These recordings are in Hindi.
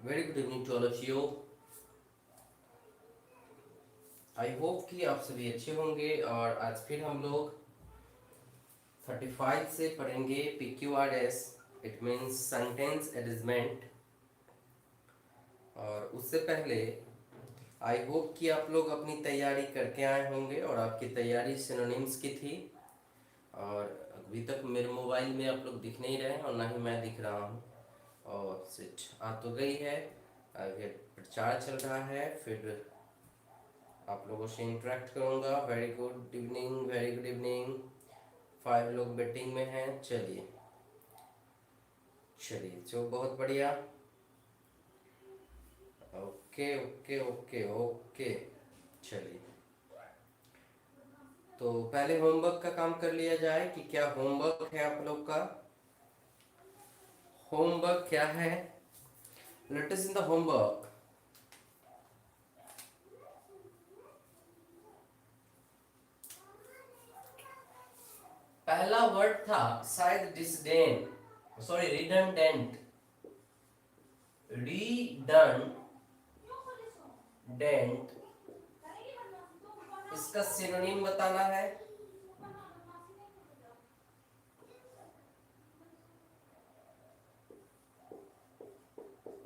Very good evening to all of you. I hope कि आप सभी अच्छे होंगे और आज फिर हम लोग 35 से पढ़ेंगे PQRS, इट मीन्स सेंटेंस एडिजमेंट। और उससे पहले आई होप कि आप लोग अपनी तैयारी करके आए होंगे और आपकी तैयारी सिनोनिम्स की थी। और अभी तक मेरे मोबाइल में आप लोग दिख नहीं रहे और ना ही मैं दिख रहा हूँ। और स्विच आ तो गई है, आगे प्रचार चल रहा है, फिर आप लोगों से इंटरेक्ट करूंगा। Very good evening, very good evening. 5 लोग बैटिंग में हैं। चलिए चलिए, जो बहुत बढ़िया। Okay okay okay okay. चलिए, तो पहले होमवर्क का काम कर लिया जाए कि क्या होमवर्क है आप लोग का। होमवर्क क्या है? Let us in the homework. पहला वर्ड था शायद डिसडेन, सॉरी रिडंडेंट। रिडंडेंट, इसका सिनोनिम बताना है।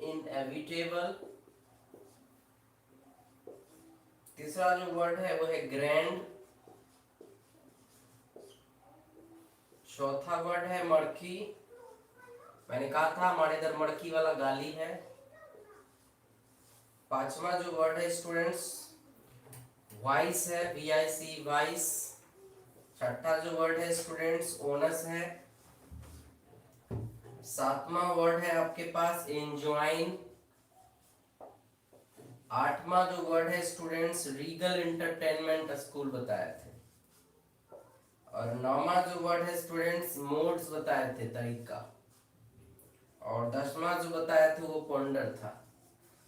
इनएविटेबल। तीसरा जो वर्ड है वो है ग्रैंड। चौथा वर्ड है मड़की। मैंने कहा था हमारे इधर मड़की वाला गाली है। पांचवा जो वर्ड है स्टूडेंट्स वाइस है, VIC वाइस। छठा जो वर्ड है स्टूडेंट्स ओनस है। सातवां वर्ड है आपके पास एंजॉइन। आठवां जो वर्ड है स्टूडेंट्स रीगल एंटरटेनमेंट स्कूल बताए थे। और नौवां जो वर्ड है स्टूडेंट्स मोड्स बताए थे, तरीका। और 10वां जो बताया था वो पोंडर था।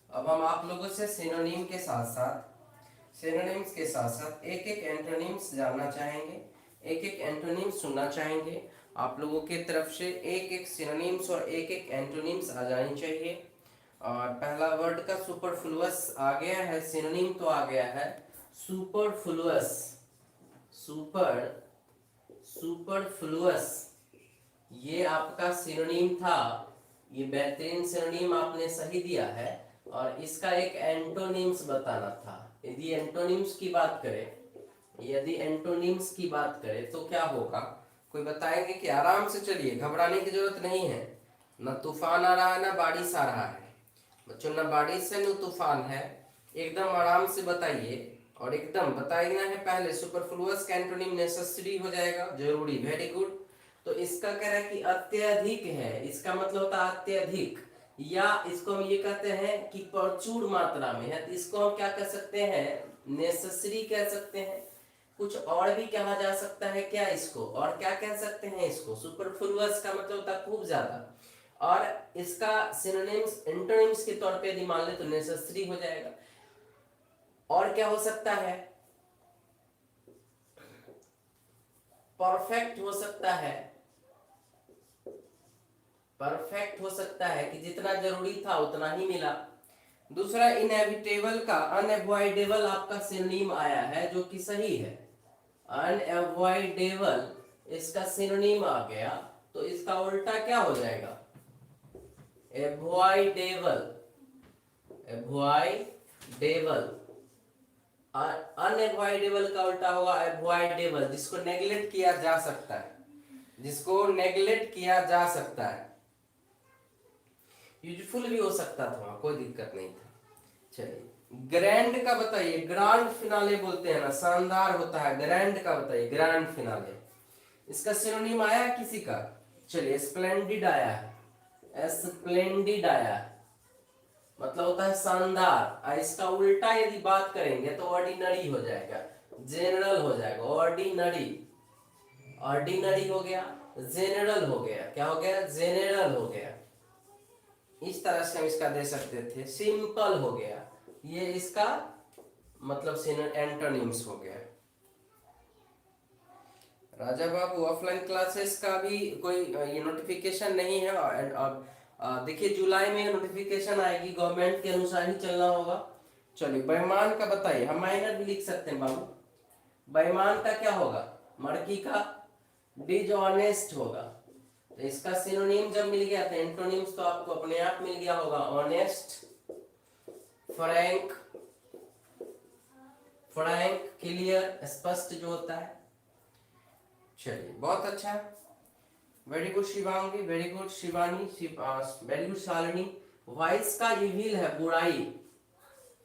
अब हम आप लोगों से सिनोनिम के साथ साथ सिनोनिम्स के साथ साथ एक एक एंटोनिम्स जानना चाहेंगे, एक एक एंटोनिम्स सुनना चाहेंगे। आप लोगों के तरफ से एक एक सिनोनिम्स और एक एक एंटोनिम्स आ जानी चाहिए। और पहला वर्ड का सुपरफ्लुअस आ गया है, सिनोनिम तो आ गया है सुपरफ्लुअस। सुपर सुपरफ्लुअस ये आपका सिनोनिम था। ये बेहतरीन सिनोनिम आपने सही दिया है। और इसका एक एंटोनिम्स बताना था। यदि एंटोनिम्स की बात करें तो क्या होगा, कोई बताएंगे कि आराम से चलिए, घबराने की जरूरत नहीं है। न तूफान आ रहा है ना बारिश आ रहा है बच्चों, न बारिश है न तूफान है। एकदम आराम से बताइए और एकदम बताइए है। पहले सुपरफ्लुअस का एंटोनिम नेसेसरी हो जाएगा, जरूरी। Very good. तो इसका कह रहा है कि अत्यधिक है, इसका मतलब होता है अत्यधिक। या इसको हम ये कहते हैं कि प्रचुर मात्रा में है, तो इसको हम क्या कह सकते हैं, नेसेसरी कह सकते हैं। कुछ और भी कहा जा सकता है क्या इसको, और क्या कह सकते हैं इसको, सुपरफ्लुअस का मतलब होता है खूब ज्यादा। और इसका सिनोनिम्स एंटोनिम्स के तौर पे यदि मान ले तो नेसेसरी हो जाएगा। और क्या हो सकता है, परफेक्ट हो सकता है। परफेक्ट हो सकता है कि जितना जरूरी था उतना ही मिला। दूसरा इनएविटेबल का अनएवॉइडेबल आपका सिनोनिम आया है, जो कि सही है। अनएवॉइडेबल इसका सिनोनिम आ गया, तो इसका उल्टा क्या हो जाएगा, एवॉइडेबल। एवॉइडेबल अनएवॉइडेबल का उल्टा होगा एवॉइडेबल, जिसको नेग्लेक्ट किया जा सकता है, जिसको नेग्लेक्ट किया जा सकता है। यूजफुल भी हो सकता था, कोई दिक्कत नहीं था। चलिए, ग्रैंड का बताइए। ग्रांड फिनाले बोलते हैं ना, शानदार होता है। ग्रैंड का बताइए, ग्रैंड फिनाले इसका सिनोनिम आया किसी का। चलिए, स्प्लेंडिड आया है, स्प्लेंडिड आया है, मतलब होता है शानदार। और इसका उल्टा यदि बात करेंगे तो ऑर्डिनरी हो जाएगा, जनरल हो जाएगा। ऑर्डिनरी, ऑर्डिनरी हो गया, जनरल हो गया। क्या हो गया, जनरल हो गया। इस तरह से हम इसका दे सकते थे। सिंपल हो गया, ये इसका मतलब एंटोनिम्स हो गया। राजा बाबू, ऑफलाइन क्लासेस का भी कोई ये नोटिफिकेशन नहीं है, देखिए जुलाई में नोटिफिकेशन आएगी, गवर्नमेंट के अनुसार ही चलना होगा। चलिए बेईमान का बताइए, हम माइनर भी लिख सकते हैं बाबू। बेईमान का क्या होगा? मड़की का डिसऑनेस्ट होगा। तो इसका सिनोनिम जब मिल गया था, एंटोनिम्स तो आपको अपने आप मिल गया होगा। ऑनेस्ट, फ्रैंक, फ्रैंक, क्लियर, स्पष्ट जो होता है। चलिए बहुत अच्छा, very good Shivangi, very good Shivani, very good Shalini. Vice का इविल है, बुराई।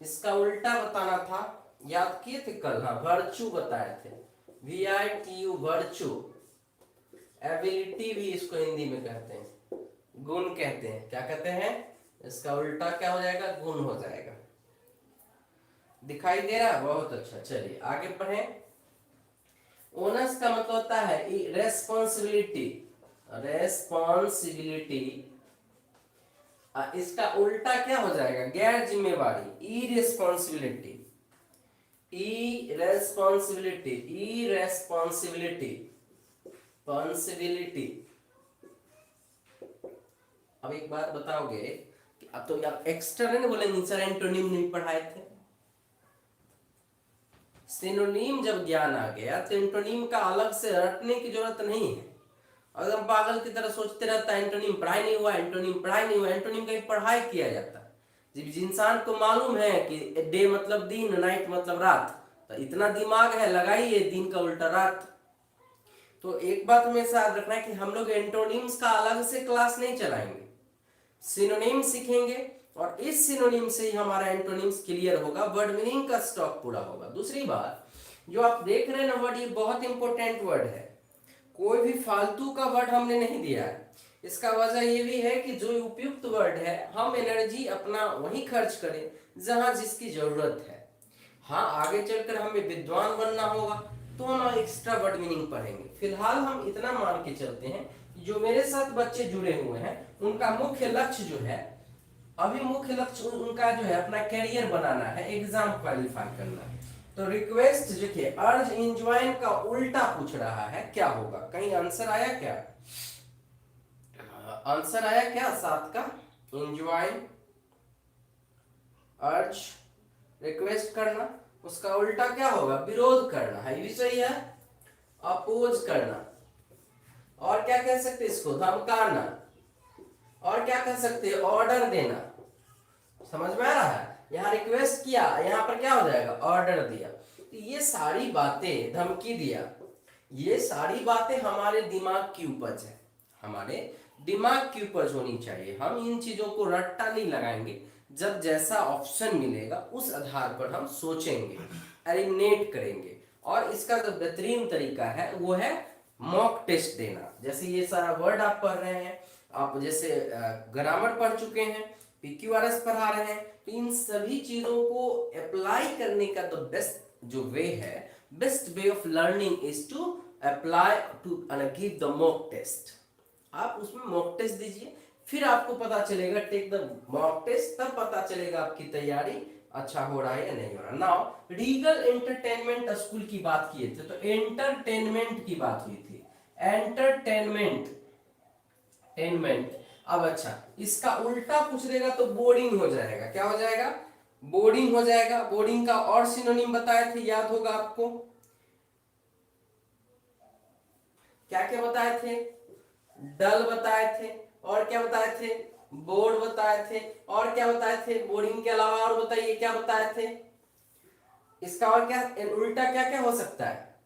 इसका उल्टा बताना था, याद किए थे कल? हाँ, वर्चू बताए थे। VITU, virtue. एबिलिटी भी इसको हिंदी में कहते हैं, गुण कहते हैं। क्या कहते हैं? इसका उल्टा क्या हो जाएगा? गुण हो जाएगा। दिखाई दे रहा है? बहुत अच्छा। चलिए आगे पढ़ें। ओनस का मतलब होता है रेस्पॉन्सिबिलिटी, रेस्पॉन्सिबिलिटी। इसका उल्टा क्या हो जाएगा? गैर जिम्मेवारी, इरेस्पॉन्सिबिलिटी, इरेस्पॉन्सिबिलिटी, इरेस्पॉन्सिबिलिटी, पॉन्सिबिलिटी। अब एक बात बताओगे कि अब तो आप एक्स्ट्रा नहीं बोलेंगे सर एंटोनिम नहीं पढ़ाए थे। सिनोनिम जब ज्ञान आ गया तो एंटोनिम का अलग से रटने की जरूरत नहीं है। अगर पागल की तरह सोचते रहता है एंटोनिम पढ़ाई नहीं हुआ, एंटोनिम पढ़ाई नहीं हुआ, एंटोनिम कहीं पढ़ाई किया जाता है? जब इंसान को मालूम है कि डे मतलब दिन, नाइट मतलब रात, तो इतना दिमाग है, लगाइए दिन का उल्टा रात। तो एक बात हमेशा याद रखना है कि हम लोग एंटोनिम्स का अलग से क्लास नहीं चलाएंगे, सिनोनिम सीखेंगे और इस सिनोनिम से ही हमारा एंटोनिम्स क्लियर होगा, वर्ड मीनिंग का स्टॉक पूरा होगा। दूसरी बात, जो आप देख रहे हैं ना वर्ड, ये बहुत इंपॉर्टेंट वर्ड है। कोई भी फालतू का वर्ड हमने नहीं दिया है। इसका वजह ये भी है कि जो उपयुक्त वर्ड है हम एनर्जी अपना वही खर्च करें जहां जिसकी जरूरत है। हाँ, आगे चलकर हमें विद्वान बनना होगा तो हम एक्स्ट्रा वर्ड मीनिंग पढ़ेंगे। फिलहाल हम इतना मान के चलते हैं, जो मेरे साथ बच्चे जुड़े हुए हैं उनका मुख्य लक्ष्य जो है, अभी मुख्य लक्ष्य उनका जो है अपना कैरियर बनाना है, एग्जाम क्वालिफाई करना है। तो रिक्वेस्ट देखिए, अर्ज इंजॉइन का उल्टा पूछ रहा है, क्या होगा? कहीं आंसर आया क्या? आंसर आया क्या? 7 का इंजॉइन, अर्ज, रिक्वेस्ट करना, उसका उल्टा क्या होगा? विरोध करना है, ये भी सही है। अपोज करना, और क्या कह सकते इसको? धमकाना, और क्या कह सकते हैं? ऑर्डर देना। समझ में आ रहा है? यहाँ रिक्वेस्ट किया, यहाँ पर क्या हो जाएगा? ऑर्डर दिया। तो ये सारी बातें, धमकी दिया, ये सारी बातें हमारे दिमाग की उपज है, हमारे दिमाग की उपज होनी चाहिए। हम इन चीजों को रट्टा नहीं लगाएंगे, जब जैसा ऑप्शन मिलेगा उस आधार पर हम सोचेंगे, एलिमिनेट करेंगे। और इसका जो बेहतरीन तरीका है वो है मॉक टेस्ट देना। जैसे ये सारा वर्ड आप पढ़ रहे हैं, आप जैसे ग्रामर पढ़ चुके हैं, PQRS पढ़ा रहे हैं, तो इन सभी चीजों को अप्लाई करने का तो बेस्ट जो वे है, best way of learning is to apply to give the mock test. आप उसमें मॉक टेस्ट दीजिए, फिर आपको पता चलेगा, टेक द मॉक टेस्ट, तब पता चलेगा आपकी तैयारी अच्छा हो रहा है या नहीं हो रहा। नाउ रीगल एंटरटेनमेंट स्कूल की बात किए थे, तो एंटरटेनमेंट की बात हुई थी, एंटरटेनमेंट, टेनमेंट। अब अच्छा, इसका उल्टा पूछ देगा तो बोरिंग हो जाएगा। क्या हो जाएगा? बोरिंग हो जाएगा। बोरिंग का और सिनोनिम बताए थे, याद होगा आपको? क्या क्या बताए थे? डल बताए थे, और क्या बताए थे? बोर्ड बताए थे, और क्या बताए थे? बोरिंग के अलावा और बताइए क्या बताए थे? इसका और क्या उल्टा क्या क्या हो सकता है?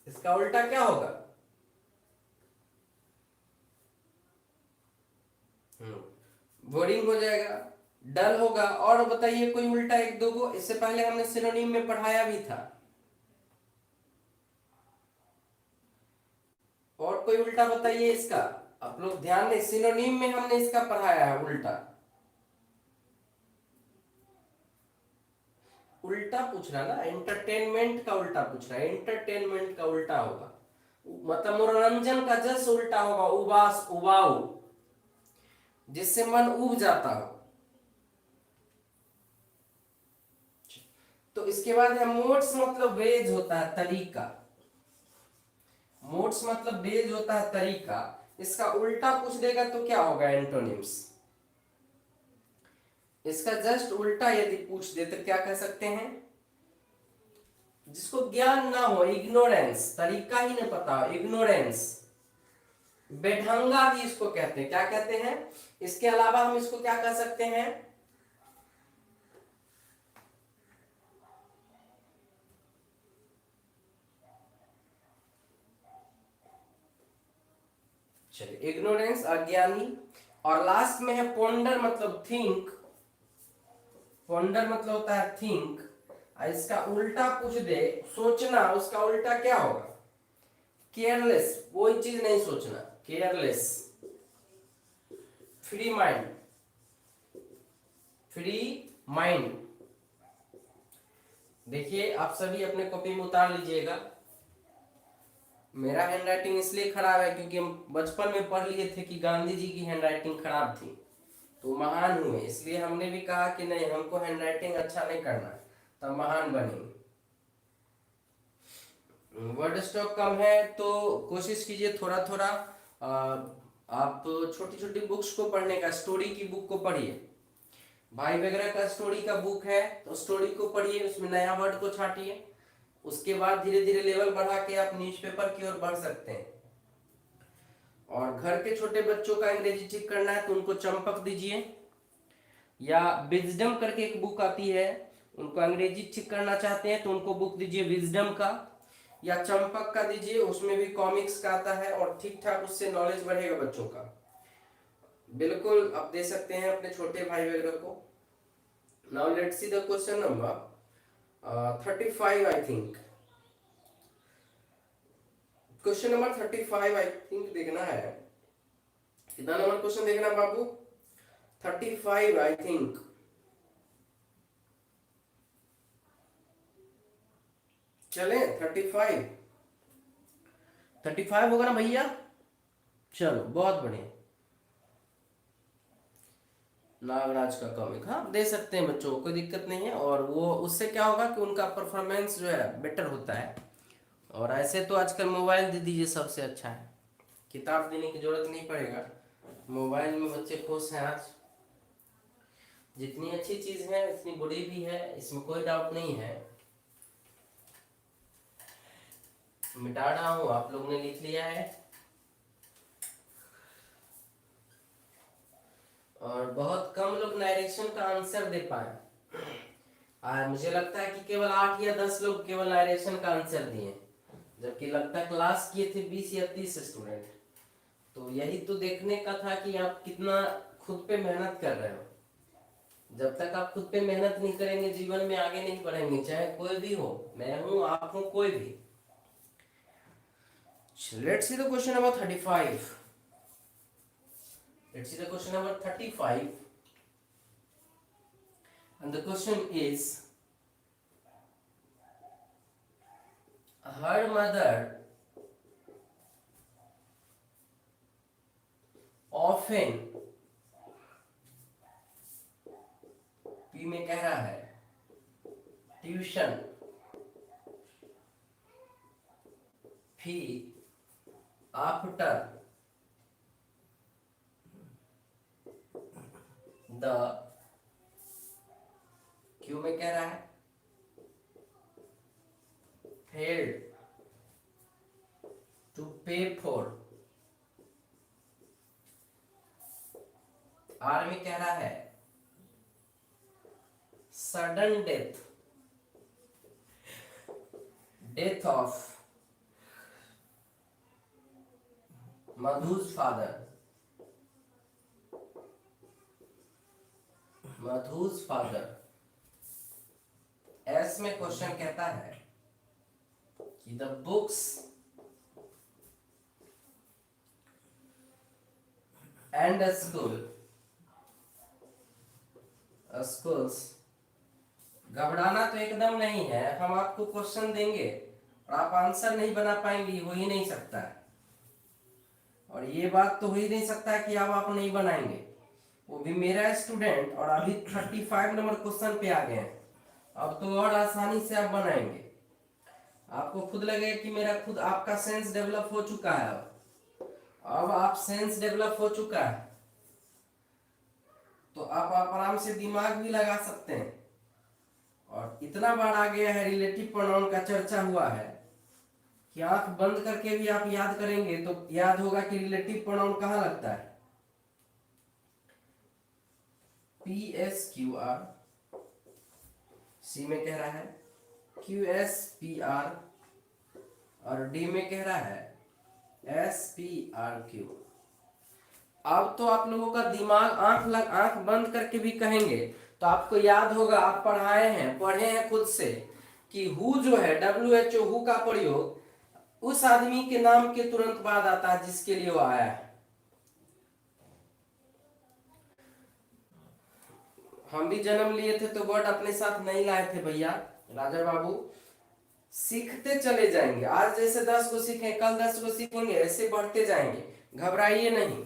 इसका उल्टा क्या होगा? बोरिंग हो जाएगा, डल होगा, और बताइए कोई उल्टा एक दो को। इससे पहले हमने सिनोनिम में पढ़ाया भी था। और कोई उल्टा बताइए इसका। आप लोग ध्यान दें, सिनोनिम में हमने इसका पढ़ाया है उल्टा। उल्टा पूछ रहा ना, एंटरटेनमेंट का उल्टा पूछ रहा है। एंटरटेनमेंट का उल्टा होगा मतलब मनोरंजन का जस उल्टा होगा उबास, उबाऊ, जिससे मन उब जाता हो। तो इसके बाद है मोड्स, मतलब वेज होता है तरीका। मोड्स मतलब वेज होता है तरीका। इसका उल्टा पूछ देगा तो क्या होगा? एंटोनिम्स। इसका जस्ट उल्टा यदि पूछ दे तो क्या कह सकते हैं? जिसको ज्ञान ना हो, इग्नोरेंस, तरीका ही नहीं पता, इग्नोरेंस, बेढंगा भी इसको कहते हैं। क्या कहते हैं? इसके अलावा हम इसको क्या कह सकते हैं? चलिए, इग्नोरेंस, अज्ञानी। और लास्ट में है पोंडर, मतलब थिंक। पोंडर मतलब होता है थिंक। इसका उल्टा पूछ दे, सोचना, उसका उल्टा क्या होगा? केयरलेस, कोई चीज नहीं सोचना, careless. Free mind, free mind. देखिए, आप सभी अपने कॉपी में उतार लीजिएगा। मेरा हैंडराइटिंग इसलिए खराब है क्योंकि हम बचपन में पढ़ लिए थे कि गांधी जी की हैंडराइटिंग खराब थी, तो महान हुए, इसलिए हमने भी कहा कि नहीं, हमको हैंडराइटिंग अच्छा नहीं करना, तब महान बनेंगे। वर्ड स्टॉक कम है तो कोशिश कीजिए थोड़ा थोड़ा आप छोटी छोटी बुक्स को पढ़ने का, स्टोरी की बुक को पढ़िए। भाई वगैरह का स्टोरी का बुक है तो स्टोरी को पढ़िए, उसमें नया वर्ड को छाटिए। उसके बाद धीरे धीरे लेवल बढ़ा के आप न्यूज़पेपर की ओर बढ़ सकते हैं। और घर के छोटे बच्चों का अंग्रेजी ठीक करना है तो उनको चंपक दीजिए, या विजडम करके एक बुक आती है, उनको अंग्रेजी ठीक करना चाहते हैं तो उनको बुक दीजिए विजडम का या चंपक का दीजिए, उसमें भी कॉमिक्स का आता है और ठीक ठाक उससे नॉलेज बढ़ेगा बच्चों का। बिल्कुल आप दे सकते हैं अपने छोटे भाई वगैरह को। Now let's see the question number 35 I think. Question number 35 I think देखना है। कितना नंबर क्वेश्चन देखना बाबू? 35 आई थिंक। चले 35 होगा ना भैया? चलो, बहुत बढ़िया। नागराज का कॉमिक, हाँ दे सकते हैं बच्चों को, कोई दिक्कत नहीं है। और वो उससे क्या होगा कि उनका परफॉर्मेंस जो है बेटर होता है। और ऐसे तो आजकल मोबाइल दे दीजिए, सबसे अच्छा है, किताब देने की जरूरत नहीं पड़ेगा, मोबाइल में बच्चे खुश हैं आज। जितनी अच्छी चीज है उतनी बुरी भी है, इसमें कोई डाउट नहीं है। मिटा रहा हूं, आप लोग ने लिख लिया है। और बहुत कम लोग नारेशन का आंसर दे पाए। मुझे लगता है कि केवल 8 या 10 लोग केवल नारेशन का आंसर दिए, जबकि लगता है क्लास किए थे 20 या 30 स्टूडेंट। तो यही तो देखने का था कि आप कितना खुद पे मेहनत कर रहे हो। जब तक आप खुद पे मेहनत नहीं करेंगे जीवन में आगे नहीं बढ़ेंगे, चाहे कोई भी हो, मैं हूं, आप हो, कोई भी। Let's see the question number 35। Let's see the question number 35. And the question is, her mother often, P में कह रहा है ट्यूशन, फी आफ्टर द, क्यों में कह रहा है failed to pay for, R में कह रहा है sudden death, death of Madhu's father, Madhu's father. S में क्वेश्चन कहता है कि द बुक्स एंड स्कूल्स, घबराना तो एकदम नहीं है, हम आपको क्वेश्चन देंगे और आप आंसर नहीं बना पाएंगे, हो ही नहीं सकता है। और ये बात तो हो ही नहीं सकता है कि आप नहीं बनाएंगे, वो भी मेरा स्टूडेंट। और अभी 35 नंबर क्वेश्चन पे आ गए हैं, अब तो और आसानी से आप बनाएंगे। आपको खुद लगेगा कि मेरा खुद, आपका सेंस डेवलप हो चुका है, अब आप सेंस डेवलप हो चुका है तो आप आराम से दिमाग भी लगा सकते हैं। और इतना बार आ गया है रिलेटिव प्रोनाउन का चर्चा हुआ है कि आंख बंद करके भी आप याद करेंगे तो याद होगा कि रिलेटिव प्रोनाउन कहाँ लगता है। PSQR, C में कह रहा है QSPR, और D में कह रहा है SPRQ। अब तो आप लोगों का दिमाग आंख बंद करके भी कहेंगे तो आपको याद होगा, आप पढ़े हैं खुद से कि हु जो है WHO, हु का प्रयोग उस आदमी के नाम के तुरंत बाद आता है जिसके लिए वो आया है। हम भी जन्म लिए थे तो वर्ड अपने साथ नहीं लाए थे भैया राजा बाबू। सीखते चले जाएंगे, आज जैसे 10 को सीखे कल 10 को सीखेंगे, ऐसे बढ़ते जाएंगे, घबराइए नहीं,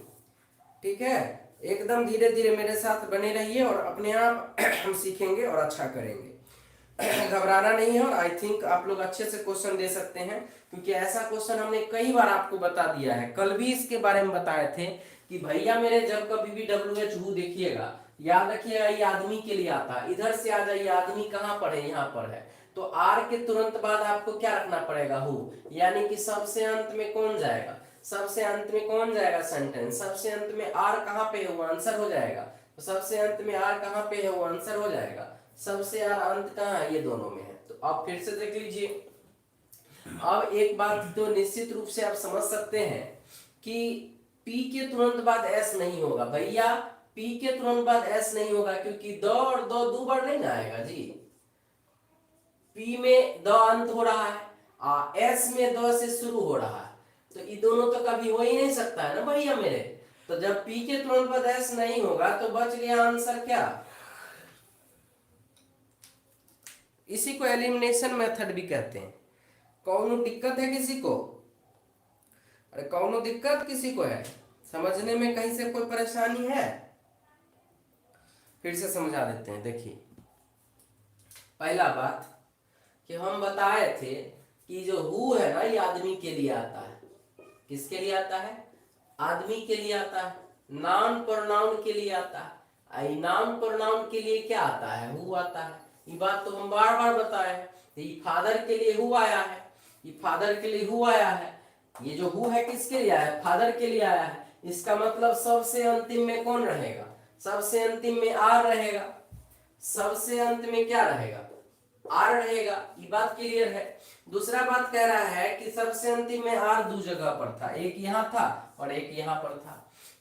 ठीक है। एकदम धीरे धीरे मेरे साथ बने रहिए और अपने आप हम सीखेंगे और अच्छा करेंगे। घबराना नहीं है। और आई थिंक आप लोग अच्छे से क्वेश्चन दे सकते हैं, क्योंकि ऐसा क्वेश्चन हमने कई बार आपको बता दिया है। कल भी इसके बारे में बताए थे कि भैया मेरे जब कभी भी WHO देखिएगा, याद रखिएगा ये आदमी के लिए आता है। इधर से आ जाइए, आदमी कहाँ पर है, यहाँ पर है, तो आर के तुरंत बाद आपको क्या रखना पड़ेगा, हु, यानी कि सबसे अंत में कौन जाएगा, सबसे अंत में कौन जाएगा सेंटेंस, सबसे अंत में आर कहाँ पे है वो आंसर हो जाएगा। तो सबसे अंत में आर कहाँ पे है वो आंसर हो जाएगा। सबसे आर अंत कहाँ है, ये दोनों में है। तो आप फिर से देख लीजिए। अब एक बात तो निश्चित रूप से आप समझ सकते हैं कि पी के तुरंत बाद एस नहीं होगा भैया, पी के तुरंत बाद एस नहीं होगा, क्योंकि द और दो बार नहीं ना आएगा जी। पी में द अंत हो रहा है, एस में द से शुरू हो रहा है, तो ये दोनों तो कभी हो ही नहीं सकता है ना भैया मेरे। तो जब पी के तुरंत बाद एस नहीं होगा तो बच गया आंसर क्या, इसी को एलिमिनेशन मेथड भी कहते हैं। कौन दिक्कत है किसी को, अरे कौन दिक्कत किसी को है, समझने में कहीं से कोई परेशानी है, फिर से समझा देते हैं। देखिए पहला बात कि हम बताए थे कि जो हु है ना, ये आदमी के लिए आता है। किसके लिए आता है, आदमी के लिए आता है। नाउन प्रोनाउन के लिए आता है। नाउन प्रोनाउन के लिए क्या आता है, हु आता है। ये बात तो हम बार बार बताए हैं। ये फादर के लिए हु आया है, ये फादर के लिए हु आया है। ये जो हु है किसके लिए आया है, फादर के लिए आया है। इसका मतलब सबसे अंतिम में कौन रहेगा, सबसे अंतिम में आर रहेगा। सबसे अंत में क्या रहेगा, आर रहेगा। ये बात क्लियर है। दूसरा बात कह रहा है कि सबसे अंतिम में आर दो जगह पर था, एक यहाँ था और एक यहाँ पर था।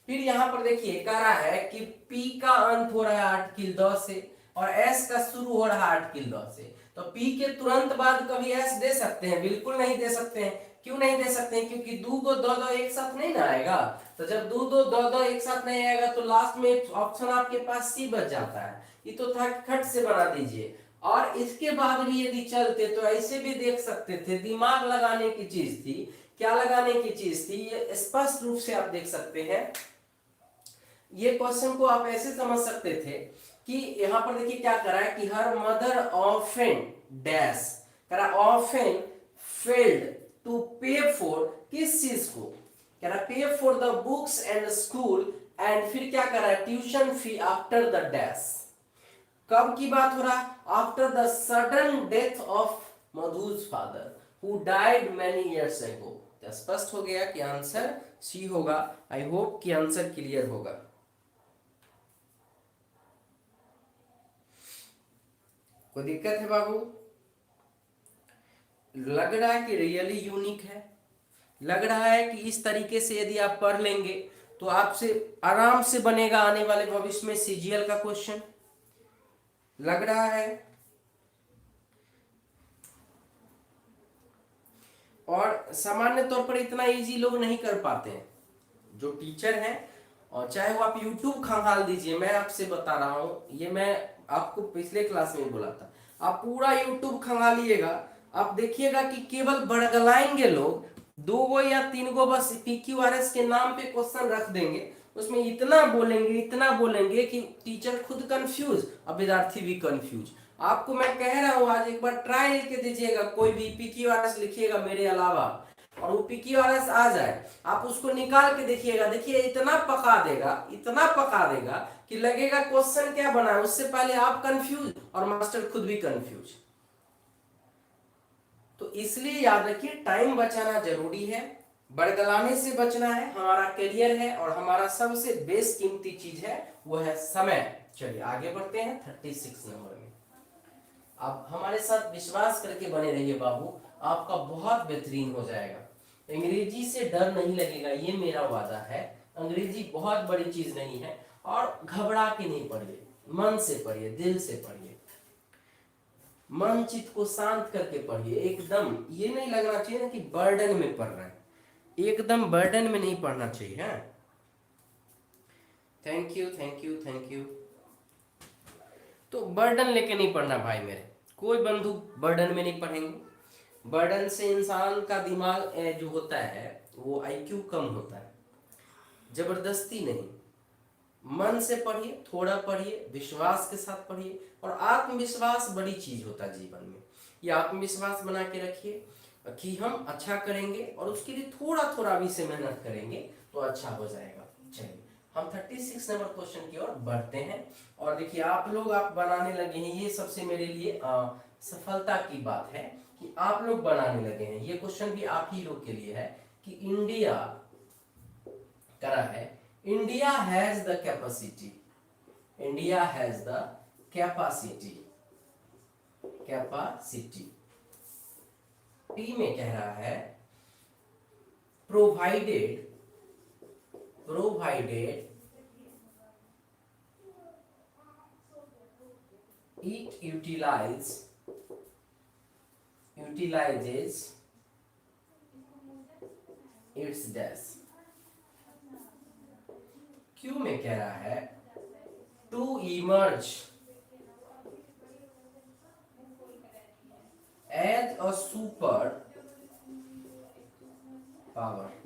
फिर यहाँ पर देखिए कह रहा है कि पी का अंत हो रहा है आर्टिकल द से और एस का शुरू हो रहा है आर्टिकल द से। तो पी के तुरंत बाद कभी एस दे सकते हैं, बिल्कुल नहीं दे सकते हैं। क्यों नहीं दे सकते हैं, क्योंकि दो को दो एक साथ नहीं ना आएगा। तो जब दो एक साथ नहीं आएगा तो लास्ट में ऑप्शन आपके पास सी बच जाता है। ये तो था खट से बना दीजिए। और इसके बाद भी यदि चलते तो ऐसे भी देख सकते थे, दिमाग लगाने की चीज थी। क्या लगाने की चीज थी, ये स्पष्ट रूप से आप देख सकते हैं। ये क्वेश्चन को आप ऐसे समझ सकते थे कि यहां पर देखिए क्या करा है कि हर मदर ऑफन डैश करा, ऑफन फेल्ड टू पे फॉर, किस चीज को कह रहा, पे for the books and school, and फिर क्या कर रहा है, tuition fee after the dash. कब की बात हो रहा है, after the sudden death of Madhu's father who died many years ago. स्पष्ट हो गया कि आंसर सी होगा। आई होप कि आंसर क्लियर होगा। कोई दिक्कत है बाबू, लग रहा है कि रियली यूनिक है, लग रहा है कि इस तरीके से यदि आप पढ़ लेंगे तो आपसे आराम से बनेगा आने वाले भविष्य में सीजीएल का क्वेश्चन, लग रहा है। और सामान्य तौर पर इतना इजी लोग नहीं कर पाते हैं जो टीचर हैं, और चाहे वो आप यूट्यूब खंगाल दीजिए। मैं आपसे बता रहा हूं, ये मैं आपको पिछले क्लास में बोला था, आप पूरा यूट्यूब खंगालिएगा, आप देखिएगा कि केवल बड़गलाएंगे लोग, 2 गो या 3 गो बस PQRS के नाम पे क्वेश्चन रख देंगे, उसमें इतना बोलेंगे कि टीचर खुद कंफ्यूज और विद्यार्थी भी कंफ्यूज। आपको मैं कह रहा हूं आज एक बार ट्राई करके दीजिएगा, कोई भी PQRS लिखिएगा मेरे अलावा, और वो PQRS आ जाए, आप उसको निकाल के देखिएगा, देखिए इतना पका देगा कि लगेगा क्वेश्चन क्या बना है, उससे पहले आप कंफ्यूज और मास्टर खुद भी कंफ्यूज। तो इसलिए याद रखिए टाइम बचाना जरूरी है, बड़गलाने से बचना है, हमारा करियर है और हमारा सबसे बेस्ट कीमती चीज है वो है समय। चलिए आगे बढ़ते हैं 36 नंबर में। आप हमारे साथ विश्वास करके बने रहिए बाबू, आपका बहुत बेहतरीन हो जाएगा। अंग्रेजी से डर नहीं लगेगा, ये मेरा वादा है। अंग्रेजी बहुत बड़ी चीज नहीं है, और घबरा के नहीं पढ़िए, मन से पढ़िए, दिल से पढ़िए, मन चित्त को शांत करके पढ़िए। एकदम ये नहीं लगना चाहिए ना कि बर्डन में पढ़ रहे हैं, एकदम बर्डन में नहीं पढ़ना चाहिए। है thank you thank you thank you. तो बर्डन लेके नहीं पढ़ना भाई मेरे, कोई बंधु बर्डन में नहीं पढ़ेंगे। बर्डन से इंसान का दिमाग जो होता है वो IQ कम होता है, जबरदस्ती नहीं। मन से पढ़िए, थोड़ा पढ़िए, विश्वास के साथ पढ़िए, और आत्मविश्वास बड़ी चीज होता है जीवन में। ये आत्मविश्वास बना के रखिए कि हम अच्छा करेंगे, और उसके लिए थोड़ा थोड़ा भी से मेहनत करेंगे तो अच्छा हो जाएगा। चलिए हम 36 नंबर क्वेश्चन की ओर बढ़ते हैं। और देखिए आप लोग आप बनाने लगे हैं, ये सबसे मेरे लिए सफलता की बात है कि आप लोग बनाने लगे हैं। ये क्वेश्चन भी आप ही लोग के लिए है कि इंडिया करा है, India has the capacity, India has the capacity, capacity T में कह रहा है provided it utilizes its dash। Q में कह रहा है to emerge as a super power.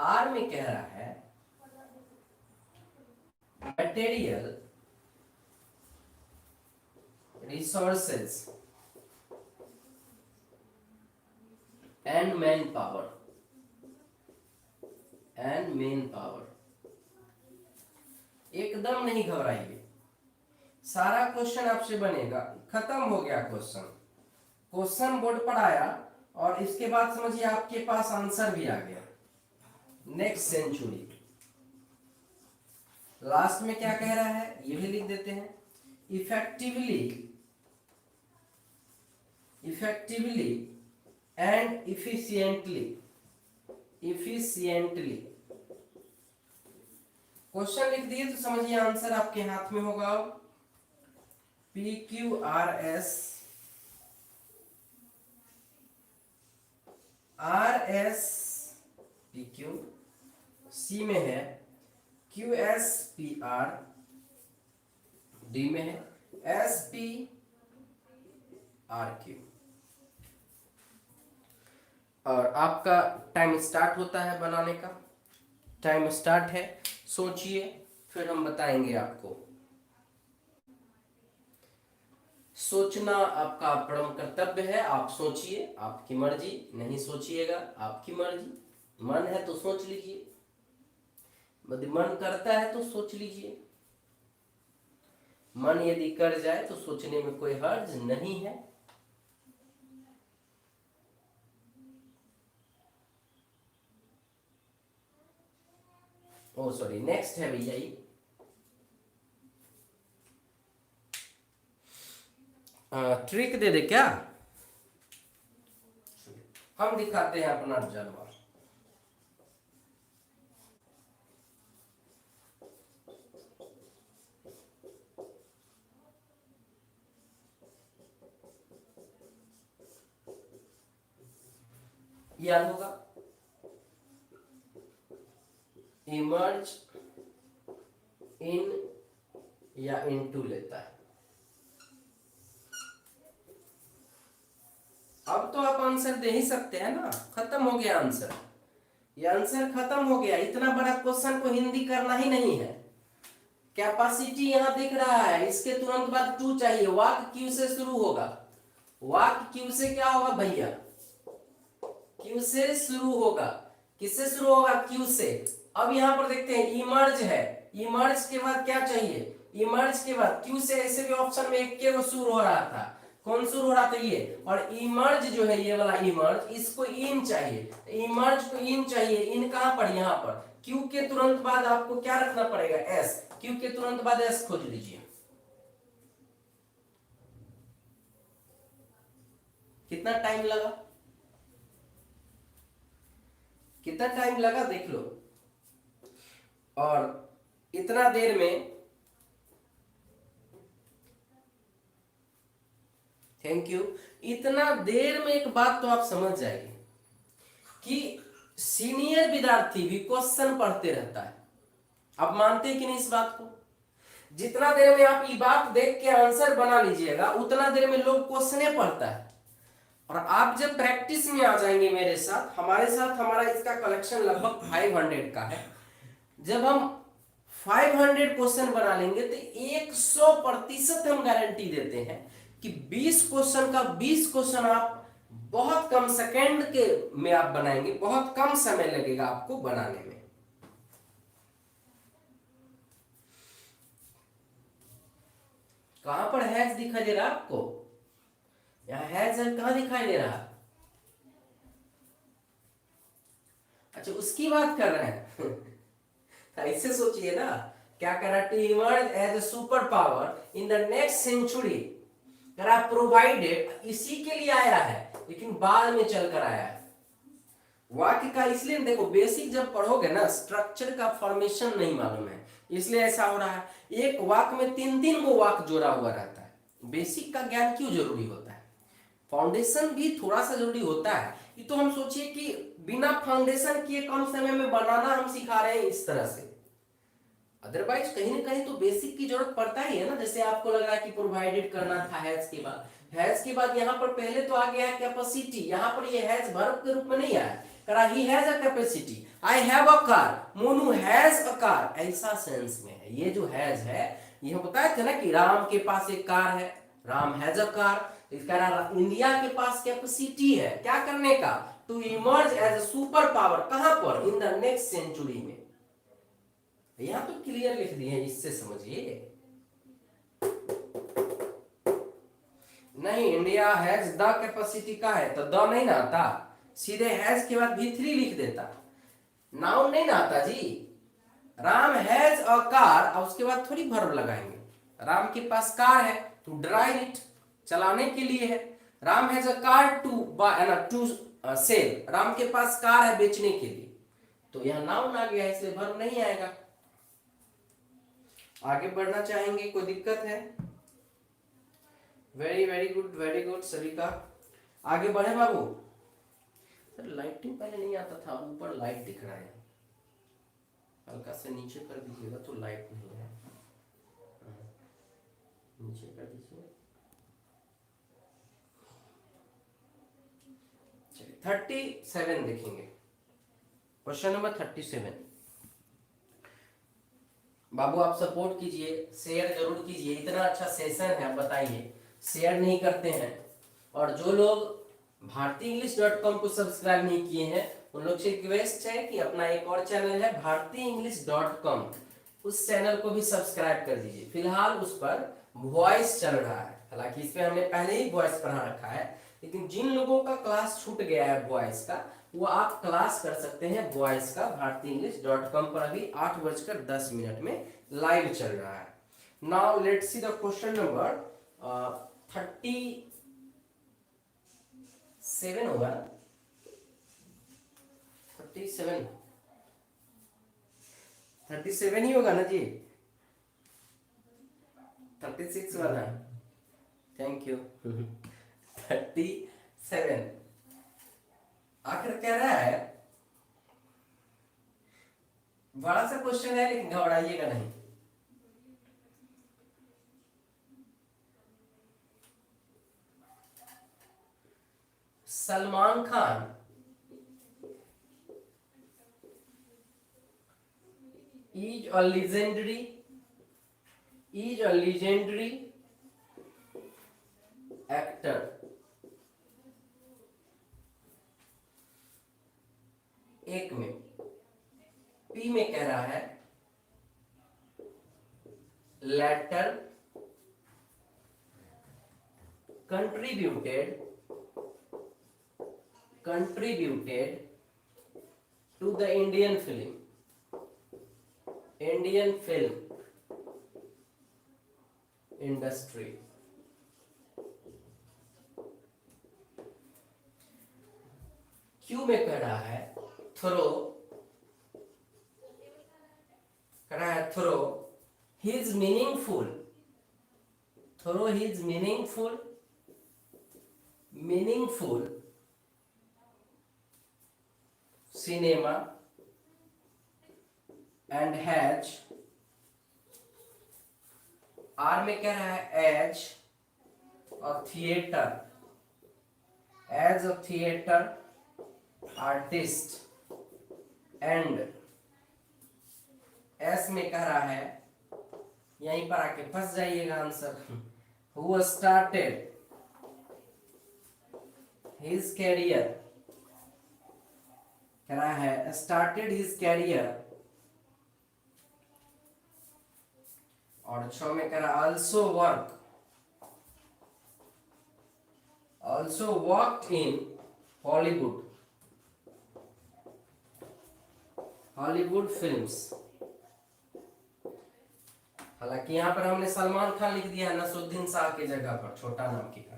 R में कह रहा है material resources and man power, एकदम नहीं घबराइए, सारा क्वेश्चन आपसे बनेगा। खत्म हो गया क्वेश्चन बोर्ड पर आया, और इसके बाद समझिए आपके पास आंसर भी आ गया। नेक्स्ट सेंचुरी लास्ट में क्या कह रहा है ये भी लिख देते हैं। इफेक्टिवली एंड इफिशिएंटली क्वेश्चन लिख दिए तो समझिए आंसर आपके हाथ में होगा। PQRS PQ, C में है QSPR, D में है SPRQ। और आपका टाइम स्टार्ट होता है, बनाने का टाइम स्टार्ट है। सोचिए फिर हम बताएंगे आपको। सोचना आपका परम कर्तव्य है, आप सोचिए, आपकी मर्जी, नहीं सोचिएगा आपकी मर्जी। मन है तो सोच लीजिए, यदि मन करता है तो सोच लीजिए, मन यदि कर जाए तो सोचने में कोई हर्ज नहीं है। ओ सॉरी, नेक्स्ट है भैया ये ट्रिक दे दे क्या, हम दिखाते हैं अपना जलवा। याद होगा इमर्ज इन या इनटू लेता है। अब तो आप आंसर दे ही सकते हैं ना, खत्म हो गया आंसर, ये आंसर खत्म हो गया। इतना बड़ा क्वेश्चन को हिंदी करना ही नहीं है। कैपेसिटी यहां दिख रहा है, इसके तुरंत बाद टू चाहिए, वाक क्यू से शुरू होगा, वाक्य क्यू से क्या होगा भैया, क्यू से शुरू होगा। किससे शुरू होगा, क्यू से। अब यहां पर देखते हैं इमर्ज है, इमर्ज के बाद क्या चाहिए, इमर्ज के बाद क्यू से ऐसे भी ऑप्शन में एक के वो शुरू हो रहा था, कौन शुरू हो रहा था ये, और इमर्ज जो है ये वाला इमर्ज, इसको इन चाहिए, इमर्ज को इन चाहिए, इन कहां पर, यहां पर क्यू के तुरंत बाद आपको क्या रखना पड़ेगा, एस, क्यू के तुरंत बाद एस खोज लीजिए। कितना टाइम लगा, कितना टाइम लगा देख लो। और इतना देर में, थैंक यू, इतना देर में एक बात तो आप समझ जाएंगे कि सीनियर विद्यार्थी भी क्वेश्चन पढ़ते रहता है। आप मानते हैं कि नहीं इस बात को, जितना देर में आप ये बात देख के आंसर बना लीजिएगा उतना देर में लोग क्वेश्चन पढ़ता है। और आप जब प्रैक्टिस में आ जाएंगे मेरे साथ, हमारे साथ, हमारा इसका कलेक्शन लगभग 500 का है, जब हम 500 क्वेश्चन बना लेंगे तो 100% हम गारंटी देते हैं कि 20 क्वेश्चन का 20 क्वेश्चन आप बहुत कम सेकंड के में आप बनाएंगे, बहुत कम समय लगेगा आपको बनाने में। कहां पर हैज दिखाई दे रहा है आपको, यहां हैज कहां दिखाई दे रहा है, अच्छा उसकी बात कर रहे हैं ऐसे सोचिए ना, क्या कर रहा है, to emerge as a super power in the next century, provided, इसी के लिए आया है लेकिन बाद में चलकर आया है। वाक्य का इसलिए देखो, बेसिक जब पढ़ोगे ना, स्ट्रक्चर का फॉर्मेशन नहीं मालूम है, इसलिए ऐसा हो रहा है। एक वाक्य में 3-3 गो वाक्य जोड़ा हुआ रहता है। बेसिक का ज्ञान क्यों जरूरी होता है, फाउंडेशन भी थोड़ा सा जरूरी होता है। ये तो हम सोचिए कि बिना फाउंडेशन किए कम समय में बनाना हम सिखा रहे हैं इस तरह से, अदरवाइज कहीं ना कहीं तो बेसिक की जरूरत पड़ता ही है ना। जैसे आपको लग रहा है कि प्रोवाइडेड करना था हैज के बाद, हैज के बाद यहाँ पर पहले तो आ गया है कैपेसिटी, यहाँ पर ये हैज वर्ब के रूप में नहीं आया, करा he has a capacity, I have a car, Monu has a car, ऐसा सेंस में है। ये जो हैज है, ये बताया था ना कि राम के पास एक कार है, Ram has a car, India के पास कैपेसिटी है क्या करने का, to emerge as a super power, कहां पर, इन द नेक्स्ट सेंचुरी में। यहां तो क्लियर लिख दिए, इससे समझिए। नहीं, इंडिया हैज द कैपेसिटी का है तो द नहीं ना आता, सीधे हैज के बाद भी 3 लिख देता, नाउन नहीं ना आता जी। राम हैज अ कार और उसके बाद थोड़ी वर्ब लगाएंगे, राम के पास कार है टू ड्राइव इट, चलाने के लिए है। Ram has a car to buy, to sell, Ram के पास कार है बेचने के लिए, तो यहां नाउन आ गया है, इसलिए वर्ब नहीं आएगा। आगे बढ़ना चाहेंगे, कोई दिक्कत है, very very good, very good सभी का। आगे बढ़े बाबू, सर लाइटिंग पहले नहीं आता था, ऊपर लाइट दिख रहा है, हल्का से नीचे कर दीजिएगा तो लाइट नहीं है, नीचे कर दीजिए। 37 देखेंगे, क्वेश्चन नंबर 37। बाबू आप सपोर्ट कीजिए, शेयर जरूर कीजिए, इतना अच्छा सेशन है, आप बताइए शेयर नहीं करते हैं। और जो लोग bhartienglish.com को सब्सक्राइब नहीं किए हैं उन लोग से रिक्वेस्ट है कि अपना एक और चैनल है bhartienglish.com, उस चैनल को भी सब्सक्राइब कर दीजिए। फिलहाल उस पर वॉइस चल रहा है, हालांकि इस पे हमने पहले ही वॉइस पढ़ा रखा है, लेकिन जिन लोगों का क्लास छूट गया है वॉइस का, वो आप क्लास कर सकते हैं वॉइस का bhartienglish.com पर, अभी 8:10 में लाइव चल रहा है। Now let's see the question number 37 होगा ना, 37 ही होगा ना जी, 36 वाला, थैंक यू 37 आखिर कह रहा है, बड़ा सा क्वेश्चन है लेकिन घबराइएगा नहीं। Salman Khan is a legendary actor एक में। पी में कह रहा है later contributed to the Indian film industry। Q में कह रहा है through his meaningful cinema and has, R में कह रहा है as a theatre artist and, S में कह रहा है, यहीं पर आके फंस जाइएगा answer, who started his career, कह रहा है स्टार्टेड हिज कैरियर, और 6 में कह रहा also worked in Hollywood films. हालांकि यहां पर हमने सलमान खान लिख दिया है नसरुद्दीन शाह की जगह पर, छोटा नाम की का।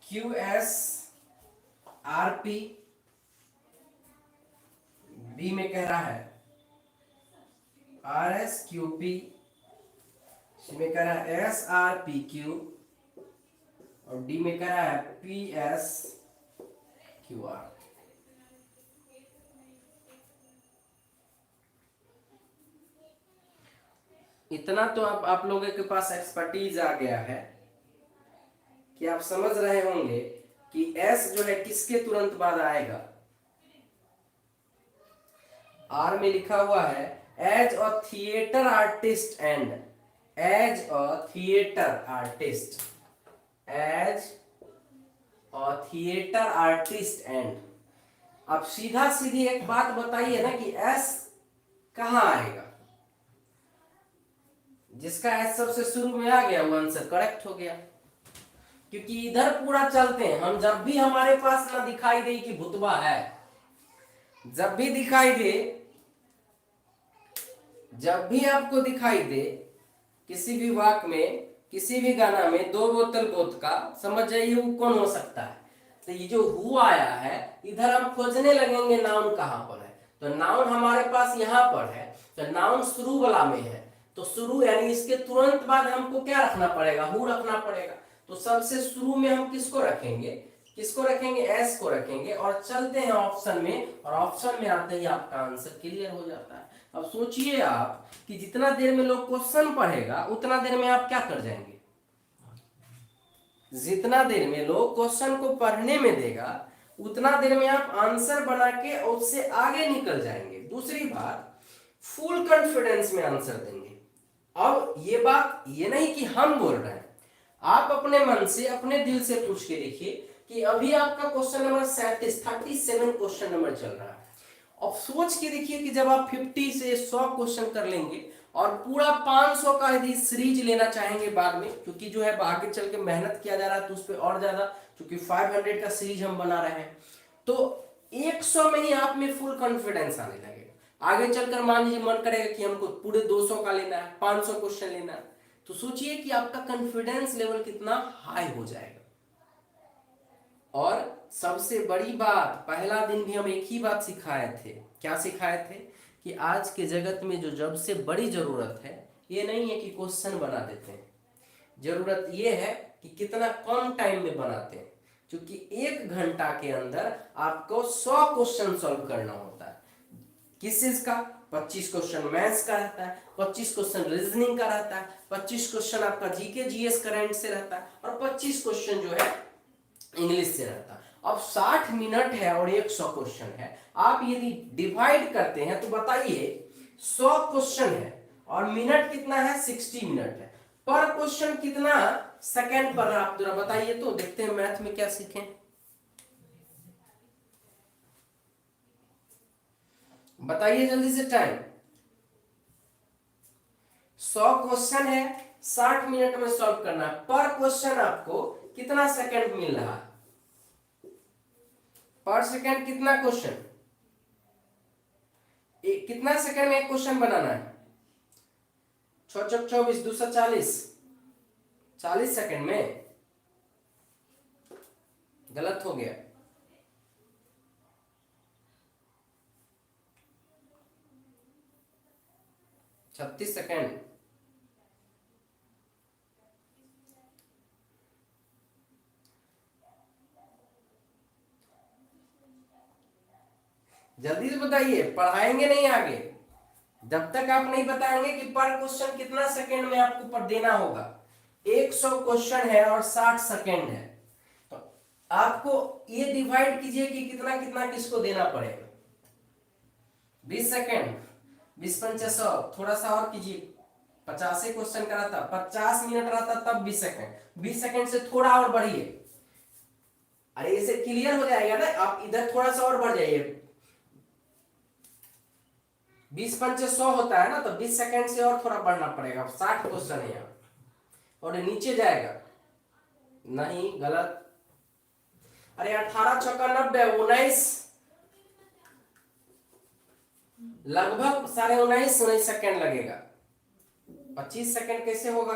QSRP, बी में कह रहा है RSQP, सी में कह रहा है SRPQ, और डी में कह रहा है PSQR। इतना तो आप लोगों के पास एक्सपर्टीज आ गया है कि आप समझ रहे होंगे कि S जो है किसके तुरंत बाद आएगा। R में लिखा हुआ है as a theatre artist and, अब सीधा सीधी एक बात बताइए ना कि S कहां आएगा। जिसका एस सबसे शुरू में आ गया वो आंसर करेक्ट हो गया, क्योंकि इधर पूरा चलते हैं हम। जब भी हमारे पास ना दिखाई दे कि भुतवा है, जब भी आपको दिखाई दे किसी भी वाक्य में, किसी भी गाना में 2 बोतल वोदका, समझ जाइए वो कौन हो सकता है। तो ये जो हु आया है, इधर हम खोजने लगेंगे नाउन कहां पर है। तो नाउन हमारे पास यहां पर है, तो नाउन शुरू वाला में है, तो शुरू यानी इसके तुरंत बाद हमको क्या रखना पड़ेगा, हु रखना पड़ेगा। तो सबसे शुरू में हम किसको रखेंगे, एस को रखेंगे, और चलते हैं ऑप्शन में, और ऑप्शन में आते ही आपका आंसर क्लियर हो जाता है। अब सोचिए आप कि जितना देर में लोग क्वेश्चन पढ़ेगा उतना देर में आप क्या कर जाएंगे। जितना देर में लोग क्वेश्चन को पढ़ने में देगा उतना देर में आप आंसर बना के उससे आगे निकल जाएंगे। दूसरी बात, फुल कॉन्फिडेंस में आंसर देंगे। अब ये बात ये नहीं कि हम बोल रहे हैं, आप अपने मन से, अपने दिल से पूछ के देखिए कि अभी आपका क्वेश्चन नंबर 37 क्वेश्चन नंबर चल रहा है। अब सोच के देखिए कि जब आप 50 से 100 क्वेश्चन कर लेंगे और पूरा 500 का यदि सीरीज लेना चाहेंगे बाद में, क्योंकि जो है आगे चल के मेहनत किया जा रहा है तो उस पर और ज्यादा, क्योंकि 500 का सीरीज हम बना रहे हैं, तो 100 में ही आप में फुल कॉन्फिडेंस आने लगेगा। आगे चलकर मान लीजिए मन करेगा कि हमको पूरे 200 का लेना है, 500 क्वेश्चन लेना है, तो सोचिए कि आपका कॉन्फिडेंस लेवल कितना हाई हो जाएगा। और सबसे बड़ी बात, पहला दिन भी हम एक ही बात सिखाए थे। क्या सिखाए थे कि आज के जगत में जो सबसे बड़ी जरूरत है ये नहीं है कि क्वेश्चन बना देते हैं, जरूरत ये है कि कितना कम टाइम में बनाते हैं। क्योंकि 1 घंटा के अंदर आपको 100 क्वेश्चन सॉल्व करना होता है। किस चीज का? 25 क्वेश्चन मैथ्स का रहता है, 25 क्वेश्चन रीजनिंग का रहता है, 25 क्वेश्चन आपका जीके जीएस करंट से रहता है, और 25 क्वेश्चन जो है इंग्लिश से रहता है। अब 60 मिनट है और 100 क्वेश्चन है, आप यदि डिवाइड करते हैं तो बताइए 100 क्वेश्चन है और मिनट कितना है, 60 मिनट है। पर क्वेश्चन कितना सेकंड पर, आप जरा बताइए तो, देखते हैं मैथ में क्या सीखें। बताइए जल्दी से टाइम। 100 क्वेश्चन है, 60 मिनट में सॉल्व करना है। पर क्वेश्चन आपको कितना सेकंड मिल रहा है? पर सेकंड कितना क्वेश्चन? कितना सेकंड में एक क्वेश्चन बनाना है? 6 चौक 24, 240, 40 सेकंड में। गलत हो गया। छत्तीस सेकंड। जल्दी से बताइए, पढ़ाएंगे नहीं आगे जब तक आप नहीं बताएंगे कि पर क्वेश्चन कितना सेकंड में आपको पर देना होगा। 100 क्वेश्चन है और 60 सेकंड है, तो आपको ये डिवाइड कीजिए कि कितना कितना किसको देना पड़ेगा। 20 सेकंड, 20 पंचा 100, थोड़ा सा और कीजिए। 50 क्वेश्चन का रहता, 50 मिनट रहता तब 20 सेकंड, 20 सेकंड से थोड़ा और बढ़िए। अरे इसे क्लियर हो जाएगा ना, आप इधर थोड़ा सा और बढ़ जाइए। 20 पंचे 100 होता है ना, तो 20 सेकंड से और थोड़ा बढ़ना पड़ेगा। 60 क्वेश्चन है यहाँ, और नीचे जाएगा नहीं, गलत। अरे 18 चौका 90, 19, लगभग 19.5 सेकंड लगेगा। 25 सेकंड कैसे होगा?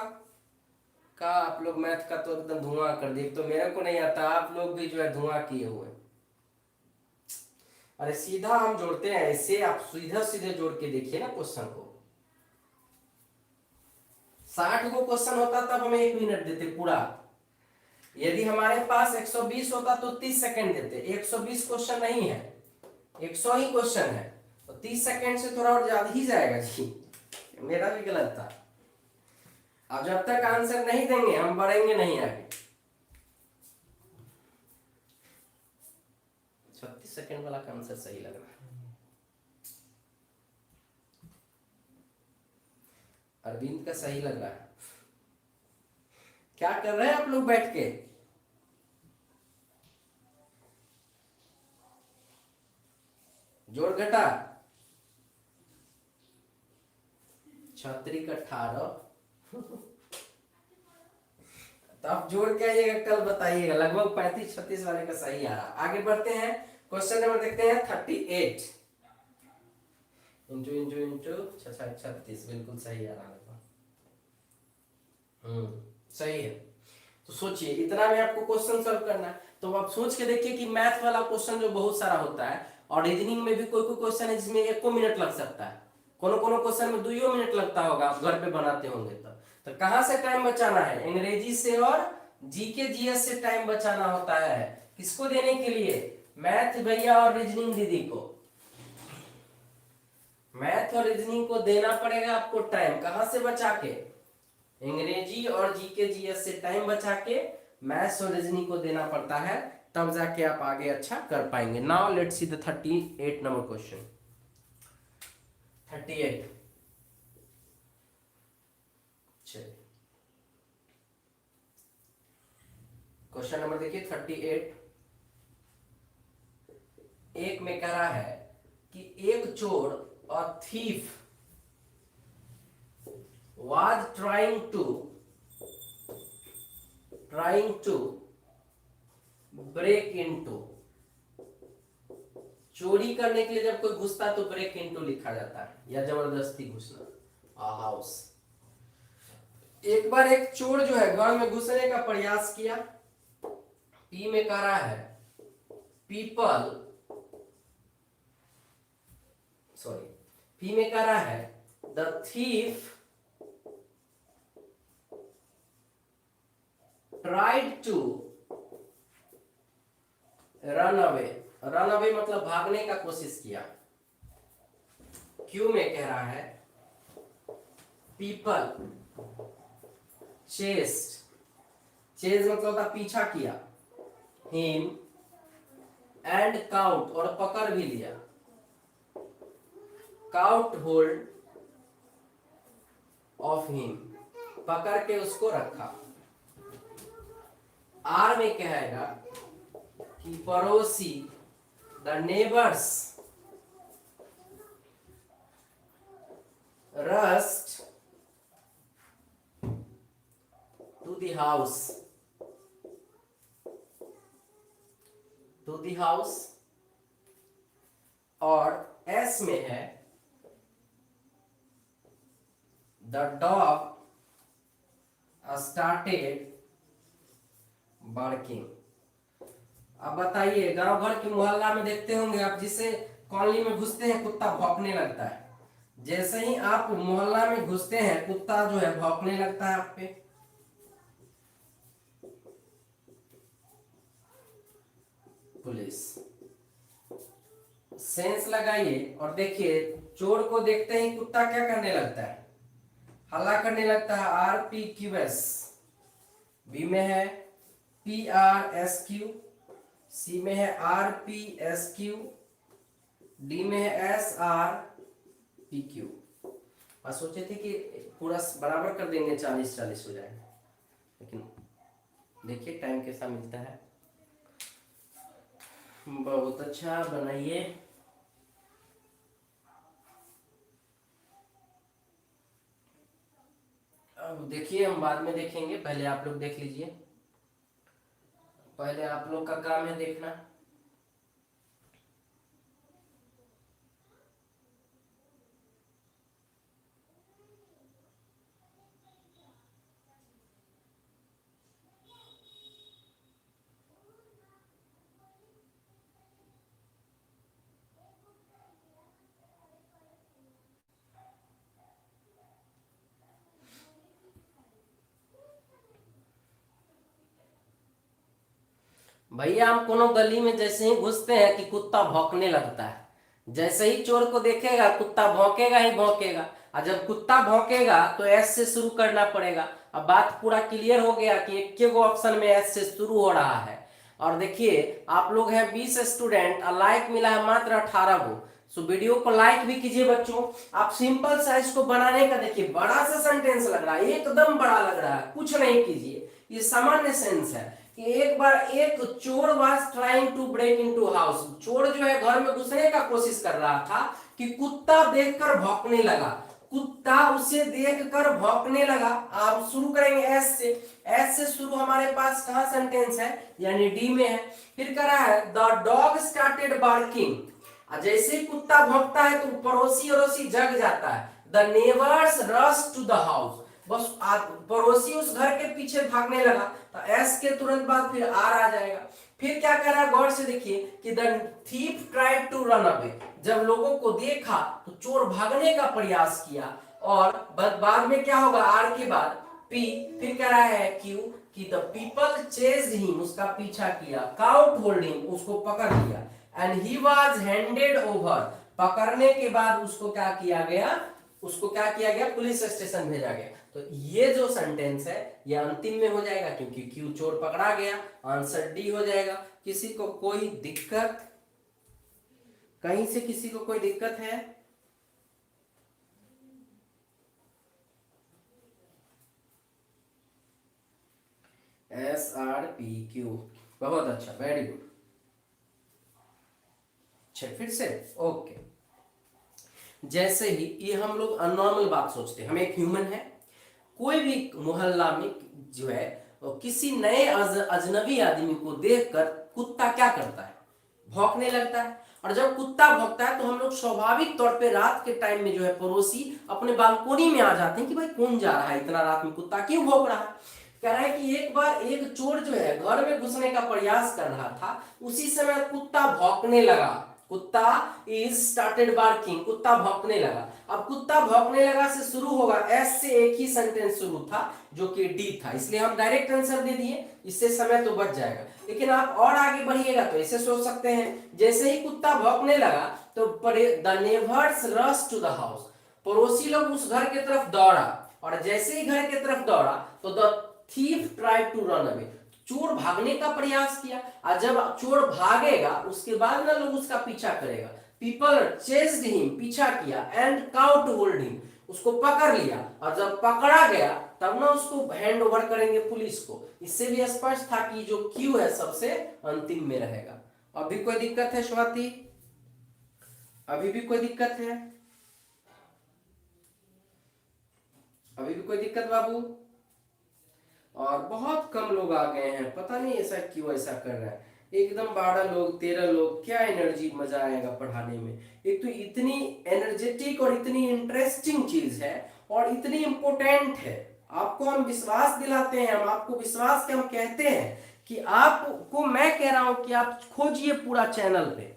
का आप लोग मैथ का तो एकदम धुआं कर दिए। तो मेरे को नहीं आता, आप लोग भी जो है धुआं किए हुए। अरे सीधा हम जोड़ते हैं ऐसे, आप सीधा सीधे जोड़ के देखिए ना क्वेश्चन को। 60 को क्वेश्चन होता तब हमें 1 मिनट देते पूरा। यदि हमारे पास 120 होता तो 30 सेकंड देते। 120 क्वेश्चन नहीं है, 100 ही क्वेश्चन है, तो 30 सेकंड से थोड़ा और ज्यादा ही जाएगा जी। मेरा भी गलत था। अब जब तक आंसर नहीं देंगे हम बढ़ेंगे नहीं आगे। 36 सेकंड वाला का आंसर सही लग रहा है। अरविंद का सही लग रहा है। क्या कर रहे हैं आप लोग बैठ के? जोड़ घटा, छतरी का 18। तो आप जोड़ के आइएगा, कल बताइएगा। लगभग 35-36 वाले का सही आ रहा। आगे बढ़ते हैं, क्वेश्चन नंबर देखते हैं 38। इंटू इंटू इंटू 36, बिल्कुल सही आ रहा है। सही है। तो सोचिए, इतना में आपको क्वेश्चन सॉल्व करना है, तो आप सोच के देखिए कि मैथ वाला क्वेश्चन जो बहुत सारा होता है, और रीजनिंग में भी कोई कोई क्वेश्चन है जिसमें 1 मिनट लग सकता है, कोनो कोनो क्वेश्चन में 2 मिनट लगता होगा, आप घर पे बनाते होंगे। तो कहाँ से टाइम बचाना है? अंग्रेजी से और जीके जीएस से टाइम बचाना होता है। किसको देने के लिए? मैथ भैया और रीजनिंग दीदी को। मैथ और रीजनिंग को देना पड़ेगा आपको टाइम। कहां से बचा के? अंग्रेजी और जीके जीएस से टाइम बचा के मैथ्स और रीजनिंग को देना पड़ता है, तब जाके आप आगे अच्छा कर पाएंगे। Now let's see the 38 number question. 38, चलिए क्वेश्चन नंबर देखिए 38। एक में कह रहा है कि एक चोर और thief was trying to break into। चोरी करने के लिए जब कोई घुसता तो ब्रेक इनटू लिखा जाता है, या जबरदस्ती घुसना, आ हाउस। एक बार एक चोर जो है घर में घुसने का प्रयास किया। पी में कह रहा है पीपल, सॉरी, पी में कह रहा है the thief tried to run away। Run away मतलब भागने का कोशिश किया। क्यू में कह रहा है पीपल चेस्ट, चेज मतलब था पीछा किया, हिम एंड काउंट, और पकड़ भी लिया, काउंट होल्ड ऑफ हिम, पकड़ के उसको रखा। आर में कहेगा कि पड़ोसी, the neighbours rushed to the house, और S में है the dog started barking। अब बताइए, गांव घर के मोहल्ला में देखते होंगे आप, जिससे कॉलोनी में घुसते हैं कुत्ता भौंकने लगता है। जैसे ही आप मोहल्ला में घुसते हैं कुत्ता जो है भौंकने लगता है आप पे। पुलिस सेंस लगाइए और देखिए, चोर को देखते ही कुत्ता क्या करने लगता है, हल्ला करने लगता है। RPQS, बी में है PRSQ, सी में है RPSQ, डी में है SRPQ। और सोचे थे कि पूरा बराबर कर देंगे, 40-40 हो जाएगा, लेकिन देखिए टाइम कैसा मिलता है। बहुत अच्छा, बनाइए। अब देखिए, हम बाद में देखेंगे, पहले आप लोग देख लीजिए। पहले आप लोग का काम है देखना। भैया, हम कोनो गली में जैसे ही घुसते हैं कि कुत्ता भौंकने लगता है। जैसे ही चोर को देखेगा कुत्ता भौंकेगा ही भौंकेगा, और जब कुत्ता भौंकेगा तो एस से शुरू करना पड़ेगा। अब बात पूरा क्लियर हो गया कि एक गो ऑप्शन में एस से शुरू हो रहा है। और देखिए, आप लोग हैं 20 स्टूडेंट और लाइक मिला है मात्र 18 को। सो वीडियो को लाइक भी कीजिए बच्चों। आप सिंपल सा इसको बनाने का देखिए, बड़ा सा सेंटेंस लग रहा है, एकदम बड़ा लग रहा है, कुछ नहीं कीजिए, ये सामान्य सेंस है कि एक बार एक चोर was trying to break into house. चोर जो है घर में घुसने का कोशिश कर रहा था कि कुत्ता देखकर भौंकने लगा। कुत्ता उसे देखकर भौंकने लगा। आप शुरू करेंगे एस से। एस से शुरू हमारे पास कहां सेंटेंस है, यानी डी में है। फिर कह रहा है द डॉग स्टार्टेड बार्किंग। जैसे ही कुत्ता भौंकता है तो पड़ोसी अड़ोसी जग जाता है। The neighbours rush to the house. बस पड़ोसी उस घर के पीछे भागने लगा। तो एस के तुरंत बाद फिर आर आ जाएगा। फिर क्या कर रहा है, गौर से देखिए कि the thief tried to run away. जब लोगों को देखा तो चोर भागने का प्रयास किया। और बाद में क्या होगा, आर के बाद पी। फिर कह रहा है क्यू कि द पीपल चेज्ड हिम, उसका पीछा किया। काउट होल्डिंग, उसको पकड़ लिया। And he was handed over, पकड़ने के बाद उसको क्या किया गया, पुलिस स्टेशन भेजा गया। तो ये जो सेंटेंस है ये अंतिम में हो जाएगा, क्योंकि क्यू चोर पकड़ा गया। आंसर डी हो जाएगा। किसी को कोई दिक्कत, कहीं से किसी को कोई दिक्कत है? SRPQ, बहुत अच्छा, वेरी गुड। फिर से ओके। जैसे ही ये हम लोग नॉर्मल बात सोचते हैं, हम एक ह्यूमन है, कोई भी मोहल्ला में जो है किसी नए अजनबी आदमी को देखकर कुत्ता क्या करता है, भौंकने लगता है। और जब कुत्ता भौंकता है तो हम लोग स्वाभाविक तौर पे रात के टाइम में जो है पड़ोसी अपने बालकोनी में आ जाते हैं कि भाई कौन जा रहा है इतना रात में, कुत्ता क्यों भौंक रहा है। कह रहा है कि एक बार एक चोर जो है घर में घुसने का प्रयास कर रहा था, उसी समय कुत्ता भौंकने लगा। कुत्ता इज स्टार्टेड बार्किंग, कुत्ता भौंकने लगा। अब कुत्ता भौंकने लगा से शुरू होगा, एस से एक ही सेंटेंस शुरू था जो कि डी था, इसलिए हम डायरेक्ट आंसर दे दिए, इससे समय तो बच जाएगा। लेकिन आप और आगे बढ़िएगा तो ऐसे सोच सकते हैं, जैसे ही कुत्ता भौंकने लगा तो the neighbours rush to the house, पड़ोसी लोग उस घर की तरफ दौड़ा। और जैसे ही घर की तरफ दौड़ा तो the thief tried to run away, चोर भागने का प्रयास किया। और जब चोर भागेगा उसके बाद ना लोग उसका पीछा करेगा। पीपल चेस्ड हिम, पीछा किया। एंड काउट होल्ड हिम, उसको पकड़ लिया। और जब पकड़ा गया तब ना उसको हैंड ओवर करेंगे पुलिस को। इससे भी स्पष्ट था कि जो क्यू है सबसे अंतिम में रहेगा। अभी कोई दिक्कत है स्वाति? अभी भी कोई दिक्कत है? अभी भी कोई दिक्कत बाबू? और बहुत कम लोग आ गए हैं, पता नहीं ऐसा क्यों ऐसा कर रहा है। एकदम 12 लोग 13 लोग, क्या एनर्जी, मजा आएगा पढ़ाने में। एक तो इतनी एनर्जेटिक और इतनी इंटरेस्टिंग चीज है और इतनी इंपॉर्टेंट है। आपको हम विश्वास दिलाते हैं, हम आपको विश्वास के हम कहते हैं कि आपको, मैं कह रहा हूं कि आप खोजिए पूरा चैनल पे,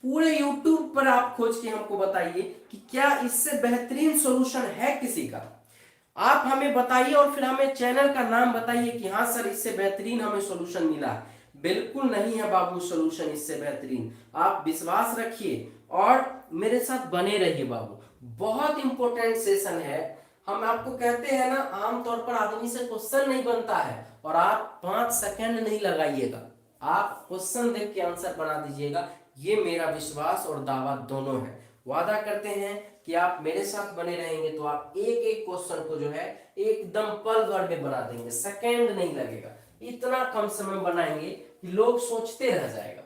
पूरे यूट्यूब पर आप खोज के हमको बताइए कि क्या इससे बेहतरीन सॉल्यूशन है किसी का। आप हमें बताइए और फिर हमें चैनल का नाम बताइए कि हाँ सर इससे बेहतरीन हमें सॉल्यूशन मिला। बिल्कुल नहीं है बाबू सॉल्यूशन इससे बेहतरीन। आप विश्वास रखिए और मेरे साथ बने रहिए बाबू, बहुत इंपॉर्टेंट सेशन है। हम आपको कहते हैं ना, आमतौर पर आदमी से क्वेश्चन नहीं बनता है और आप 5 सेकंड नहीं लगाइएगा, आप क्वेश्चन देख के आंसर बना दीजिएगा। ये मेरा विश्वास और दावा दोनों है। वादा करते हैं कि आप मेरे साथ बने रहेंगे तो आप एक एक क्वेश्चन को जो है एकदम पल भर में बना देंगे, सेकंड नहीं लगेगा। इतना कम समय बनाएंगे कि लोग सोचते रह जाएगा।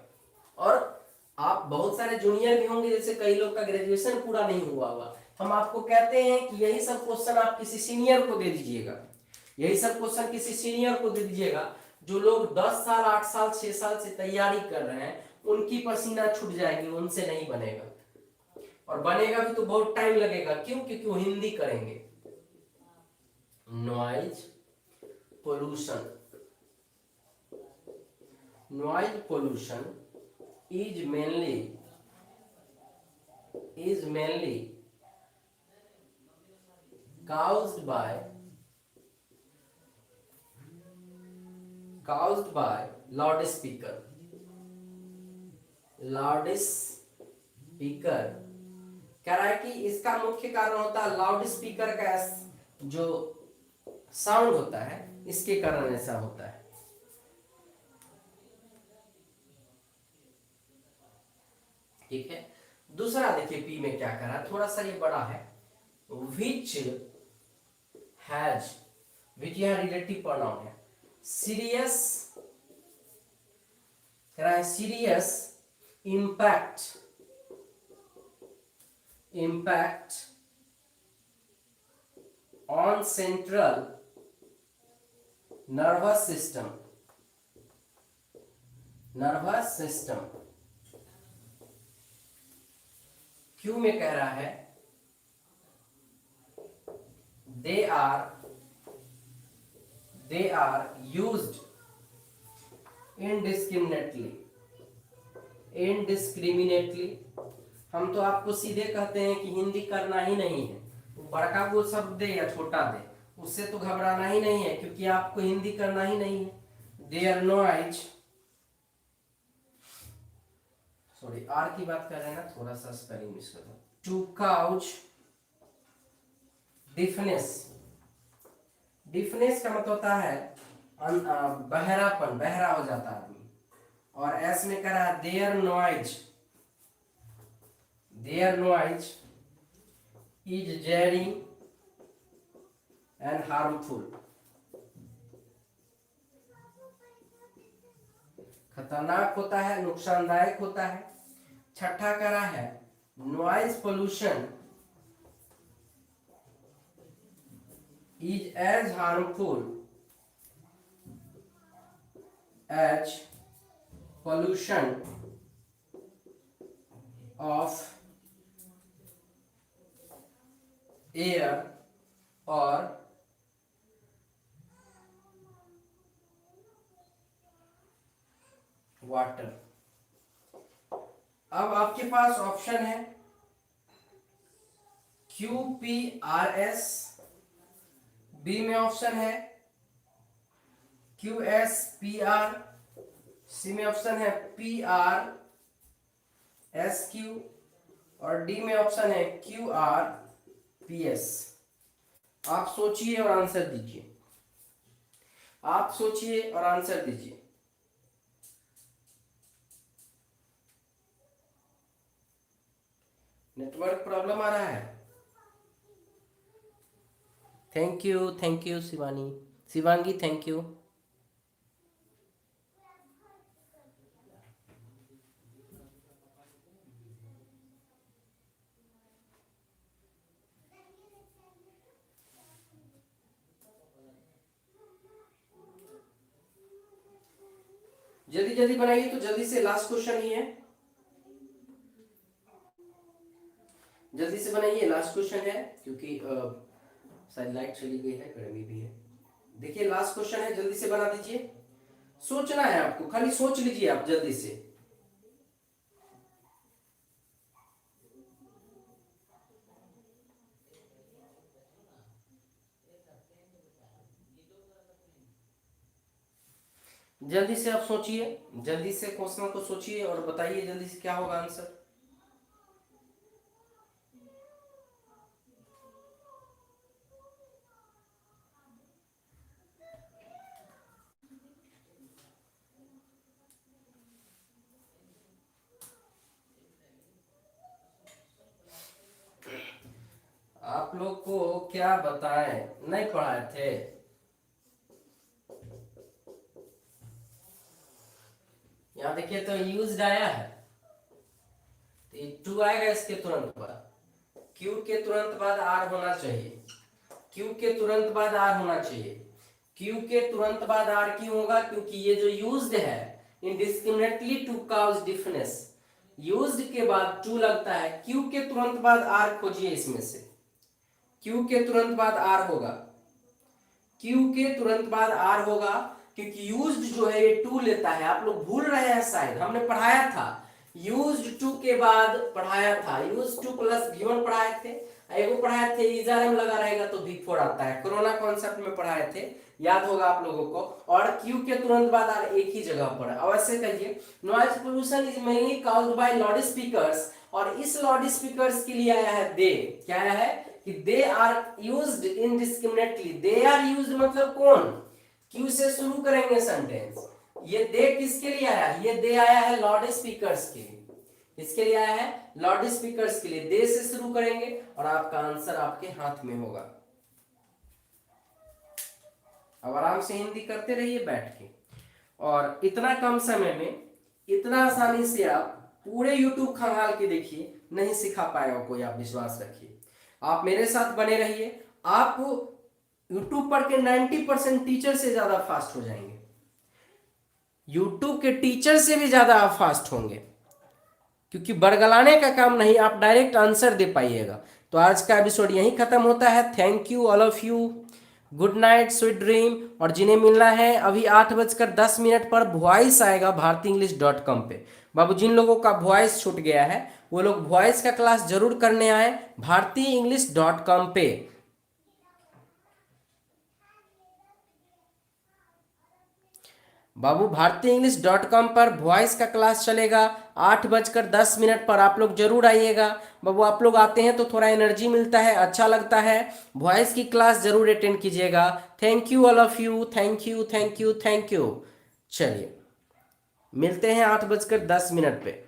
और आप बहुत सारे जूनियर भी होंगे, जैसे कई लोग का ग्रेजुएशन पूरा नहीं हुआ होगा, हम आपको कहते हैं कि यही सब क्वेश्चन आप किसी सीनियर को दे दीजिएगा, यही सब क्वेश्चन किसी सीनियर को दे दीजिएगा। जो लोग 10 साल 8 साल 6 साल से तैयारी कर रहे हैं, उनकी पसीना छूट जाएगी, उनसे नहीं बनेगा। और बनेगा भी तो बहुत टाइम लगेगा। क्यों? क्योंकि वो हिंदी करेंगे। Noise pollution, noise pollution is mainly caused by loudspeaker कह रहा है कि इसका मुख्य कारण होता है लाउड स्पीकर का जो साउंड होता है, इसके कारण ऐसा होता है। ठीक है, दूसरा देखिए पी में क्या कह रहा है, थोड़ा सा ये बड़ा है। विच यह रिलेटिव प्रोनाउन है। सीरियस कह रहा है, serious impact on central nervous system। क्यों में कह रहा है, they are used indiscriminately। हम तो आपको सीधे कहते हैं कि हिंदी करना ही नहीं है, बड़का को शब्द दे या छोटा दे, उससे तो घबराना ही नहीं है, क्योंकि आपको हिंदी करना ही नहीं है। देयर नॉइज, सॉरी आर की बात कर रहे हैं ना, थोड़ा सा स्पेलिंग मिस कर दो। टू काउच डिफनेस का मतलब होता है बहरापन, बहरा हो जाता है आदमी। और एस में कह रहा है their noise is jarring and harmful, खतरनाक होता है, नुकसानदायक होता है। छठा कह रहा है noise pollution is as harmful as pollution of air or water। अब आपके पास ऑप्शन है QPRS, बी में ऑप्शन है QSPR, सी में ऑप्शन है PRSQ और डी में ऑप्शन है QRPS। आप सोचिए और आंसर दीजिए, आप सोचिए और आंसर दीजिए। नेटवर्क प्रॉब्लम आ रहा है? Thank you Shivangi, thank you. जल्दी जल्दी बनाइए, तो जल्दी से लास्ट क्वेश्चन ही है, जल्दी से बनाइए, लास्ट क्वेश्चन है, क्योंकि शायद लाइट चली गई है, गर्मी भी है। देखिए लास्ट क्वेश्चन है, जल्दी से बना दीजिए, सोचना है आपको, खाली सोच लीजिए आप जल्दी से। जल्दी से आप सोचिए, जल्दी से क्वेश्चन को सोचिए और बताइए जल्दी से क्या होगा आंसर। आप लोग को क्या बताएं, नहीं पढ़ाए थे? यहाँ देखिए तो यूज्ड आया है, तो टू आएगा इसके तुरंत बाद, क्यू के तुरंत बाद आर होना चाहिए, क्यू के तुरंत बाद आर होना चाहिए, क्यू के तुरंत बाद आर क्यों होगा? क्योंकि ये जो यूज्ड है indiscriminately to cause deafness, used के बाद टू लगता है, क्यू के तुरंत बाद आर खोजिए, इसमें से क्यू के तुरंत बाद आर होगा, क्यू के तुरंत बाद आर होगा, क्योंकि यूज्ड जो है ये टू लेता है। आप लोग भूल रहे हैं, शायद हमने पढ़ाया था, यूज्ड टू के बाद पढ़ाया था, यूज टू प्लस V1 पढ़ाए थे, एगो पढ़ाए थे इजरम लगा रहेगा तो V4 आता है, कोरोना कॉन्सेप्ट में पढ़ाए थे, याद होगा आप लोगों को। और क्यू के तुरंत बाद आर एक ही जगह पर है। अवश्य कहिए, noise pollution is mainly caused bye loud speakers, और इस लाउड स्पीकर्स के लिए आया है दे, क्या आया है कि they are used indiscriminately, they are used मतलब कौन? क्यू से शुरू करेंगे सेंटेंस, ये दे किसके लिए आया? ये दे आया है लाउड स्पीकर्स के लिए, किसके लिए आया है? लाउड स्पीकर्स के लिए, दे से शुरू करेंगे और आपका आंसर आपके हाथ में होगा। अब आराम से हिंदी करते रहिए बैठ के, और इतना कम समय में इतना आसानी से आप पूरे YouTube खंगाल के देखिए, नहीं सिखा पाएगा कोई, आप विश्वास रखिए। आप मेरे साथ बने रहिए, आप YouTube पर के 90% टीचर से ज्यादा फास्ट हो जाएंगे, YouTube के टीचर से भी ज्यादा आप फास्ट होंगे, क्योंकि बरगलाने का काम नहीं, आप डायरेक्ट आंसर दे पाइएगा। तो आज का एपिसोड यहीं खत्म होता है। Thank you all of you, good night, sweet dream. और जिन्हें मिलना है अभी 8:10 पर वॉइस आएगा bhartienglish.com पे। बाबू जिन लोगों का वॉइस छूट गया है वो लोग वॉइस का क्लास जरूर करने आए bhartienglish.com पे। बाबू bhartienglish.com पर वॉइस का क्लास चलेगा 8:10 पर, आप लोग जरूर आइएगा। बाबू आप लोग आते हैं तो थोड़ा एनर्जी मिलता है, अच्छा लगता है। वॉइस की क्लास जरूर अटेंड कीजिएगा। Thank you all of you, thank you thank you thank you. चलिए मिलते हैं 8:10 पे।